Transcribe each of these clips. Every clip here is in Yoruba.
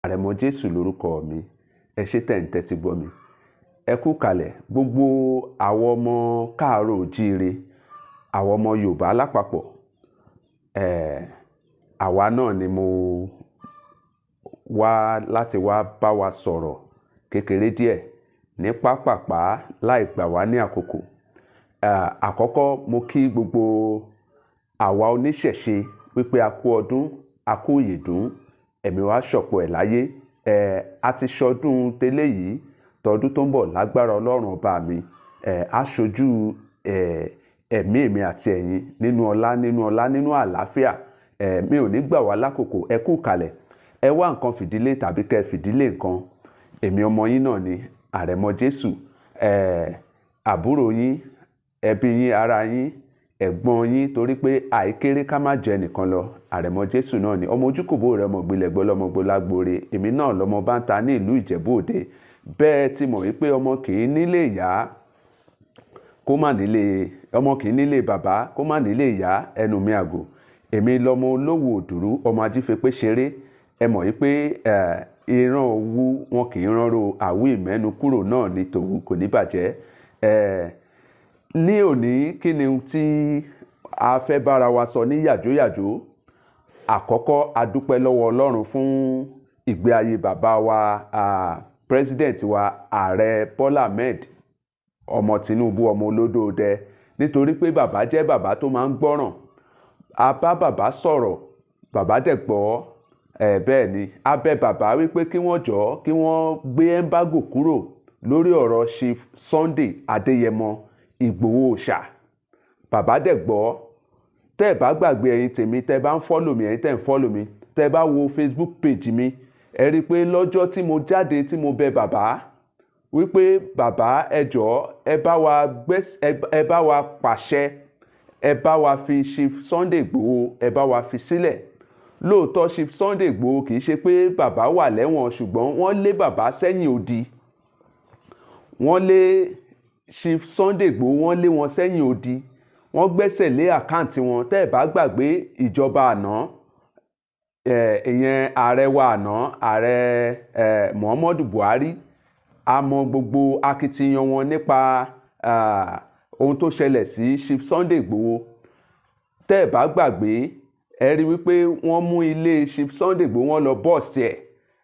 Àrẹ̀mọ Jésù lórúkọ mi. Ẹ ṣé tẹ́ ń tẹ́tí gbọ́ mi. Ẹ kú kalẹ̀ gbogbo àwọn ọmọ káàárọ̀ oòjíire, àwọn ọmọ Yorùbá lápapọ̀. Àwa náà ni mo wá láti wá bá wa sọ̀rọ̀ kékeré díẹ̀ ní pápápá láì gbà wá ní àkókò. Àkọ́kọ́ mo kí gbogbo àwa oníṣẹ̀ṣe wípé a kú ọdún, a kú ìyèdún, ẹ̀mí wa ṣọ̀pọ̀ ẹ̀ láyé. A ti ṣọdún tẹ́lẹ̀ yìí, tọdún tó ń bọ̀ lágbára Ọlọ́run ọba mi. A ṣojú ẹ̀mí mi àti ẹ̀yin nínú ọlá, nínú àlàáfíà. Mi ò ní gbà wá lákòókò. Ẹ kú kalẹ̀. Ẹ wá nǹkan fìdílé tàbí kẹ́ fìdílé nǹkan. Èmi ọmọ yín náà ni Àrẹ̀mọ Jésù. Àbúrò yín, ẹbí yín, ará yín, ẹ̀gbọ́n yín, torí pé àìkéré ká má jẹ nìkan lọ. Àrẹ̀mọ Jésù náà ni ọmọ ojúkòbó rẹ̀, ọmọ gbilẹ̀gbọ́ lọ́mọ gbólágbóre. Èmi náà lọ́mọ báńta ní ìlú Ìjẹ̀bú Òde. Bẹ́ẹ̀ tí mọ̀ wípé ọmọ kì í nílé ìyá kó má nílé, ọmọ kì í nílé bàbá kó má nílé ìyá, ẹnu mi àgò. Èmi lọ́mọ olówó òdùrú, ọmọ ajífepé ṣeré. Ẹ mọ̀ wípé ìran òwu wọn kì í ránró àwí ìmẹ́nu kúrò náà ní tòwú, kò ní bàjẹ́. Ní òní kí ni tí a fẹ́ bára wa sọ ní yàjóyàjó? Àkọ́kọ́ a dúpẹ́ lọ́wọ́ Ọlọ́run fún ìgbé ayé bàbá wa, president wa Ààrẹ Bọ́lá Ahmed ọmọ Tinubu, ọmọ olódòdẹ. Nítorí pé bàbá jẹ́ bàbá tó máa ń gbọ́ràn. A bá bàbá sọ̀rọ̀, bàbá dẹ̀ gbọ́. Bẹ́ẹ̀ ni a bẹ̀ bàbá wípé kí wọ́n jọ̀ọ́ kí wọ́n gbé embargo kúrò lórí ọ̀rọ̀ Chief Sunday Adéyẹmọ Ìgbòho Òòṣà. Bàbá dẹ̀ gbọ́. Tẹ́ ẹ bá gbàgbé ẹ̀yin tèmi, tẹ́ bá ń follow mi, ẹ̀yin tẹ́ ń follow mi, tẹ́ bá wo Facebook page mi, ẹ rí pé lọ́jọ́ tí mo jáde tí mo bẹ̀ bàbá wípé bàbá ẹ jọ̀ọ́ ẹ bá wa pàṣẹ, ẹ bá wa fi Chief Sunday Ìgbòho, ẹ bá wa fi sílẹ̀. Lóòótọ́ Chief Sunday Ìgbòho kì í ṣe pé bàbá wà lẹ́wọ̀n, ṣùgbọ́n wọ́n lé bàbá sẹ́yìn odi. Wọ́n lé Chief Sunday Ìgbòho, wọ́n lé wọn sẹ́yìn odi. Wọ́n gbẹ́sẹ̀ lé àkáǹtì wọn. Tẹ́ ẹ bá gbàgbé ìjọba àná, ìyẹn ààrẹ wa àná, ààrẹ Muhammadu Buhari, a mọ gbogbo akitiyan wọn nípa ohun tó ṣẹlẹ̀ sí Chief Sunday Ìgbòho. Tẹ́ ẹ bá gbàgbé, ẹ rí wípé wọ́n mú ilé Chief Sunday Ìgbòho, wọ́n lọ bọ́ọ̀sì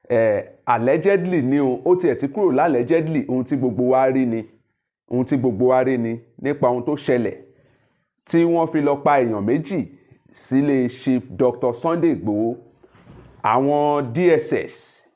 ẹ̀. Allegedly ni o, ó tiẹ̀ ti kúrò allegedly. Ohun tí gbogbo wa rí ni, ohun tí gbogbo wa rí ni nípa ohun tó ṣẹlẹ̀ tí wọ́n fi lọ pa èèyàn méjì sílé Chief Dr. Sunday Ìgbòho. Àwọn DSS